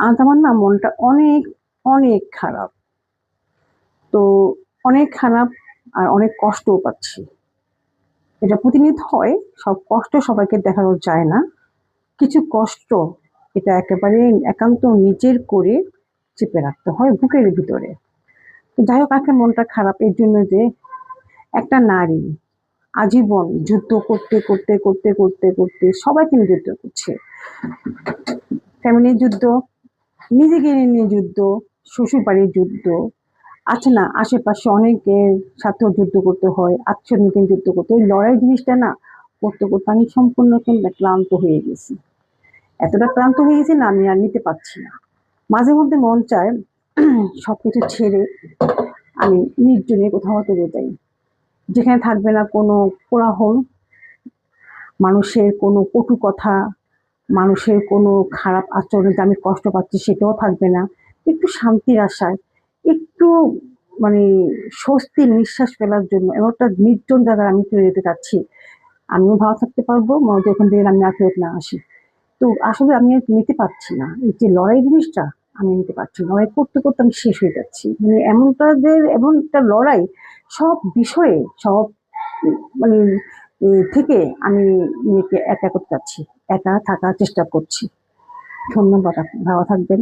আজ আমার না মনটা অনেক অনেক খারাপ। তো অনেক খারাপ আর অনেক কষ্টও পাচ্ছি। এটা প্রতিনিয়ত হয়। সব কষ্ট সবাইকে দেখানো যায় না। কিছু কষ্ট এটা একেবারে একান্ত নিজের করে চেপে রাখতে হয় বুকের ভিতরে। তো যাই হোক আজকে মনটা খারাপ এর জন্য যে একটা নারী আজীবন যুদ্ধ করতে করতে করতে করতে করতে সবাইকে নিয়ে যুদ্ধ করছে। ফ্যামিলির যুদ্ধ, নিজেকে নিয়ে যুদ্ধ, শ্বশুরবাড়ির যুদ্ধ, আছে না আশেপাশে অনেকের সাথেও যুদ্ধ করতে হয়, আত্মীয়স্বজনকে যুদ্ধ করতে হয়। এই লড়াই জিনিসটা না করতে করতে আমি সম্পূর্ণ কিন্তু ক্লান্ত হয়ে গেছি। এতটা ক্লান্ত হয়ে গেছি না আমি আর নিতে পারছি না। মাঝে মধ্যে মন চায় সবকিছু ছেড়ে আমি নির্জনে কোথাও চলে যাই। যেখানে থাকবে না কোনো কোলাহল, মানুষের কোনো কটু কথা, মানুষের কোনো খারাপ আচরণে যে আমি কষ্ট পাচ্ছি সেটাও থাকবে না। একটু শান্তির আশায়, একটু মানে স্বস্তির নিঃশ্বাস ফেলার জন্য এমন একটা নির্জন জায়গায় আমি চলে যেতে চাচ্ছি। আমিও ভালো থাকতে পারবো, মনে হয় ওখান থেকে আমি আর ফেরত না আসি। তো আসলে আমি আর নিতে পারছি না। এই যে লড়াই জিনিসটা আমি নিতে পারছি না। লড়াই করতে, করতে আমি শেষ হয়ে যাচ্ছি। মানে এমনটা যে এমন একটা লড়াই সব বিষয়ে সব মানে থেকে আমি নিজেকে একা করতে চাচ্ছি। একা থাকার চেষ্টা করছি। ধন্যবাদ আপনি। ভালো থাকবেন।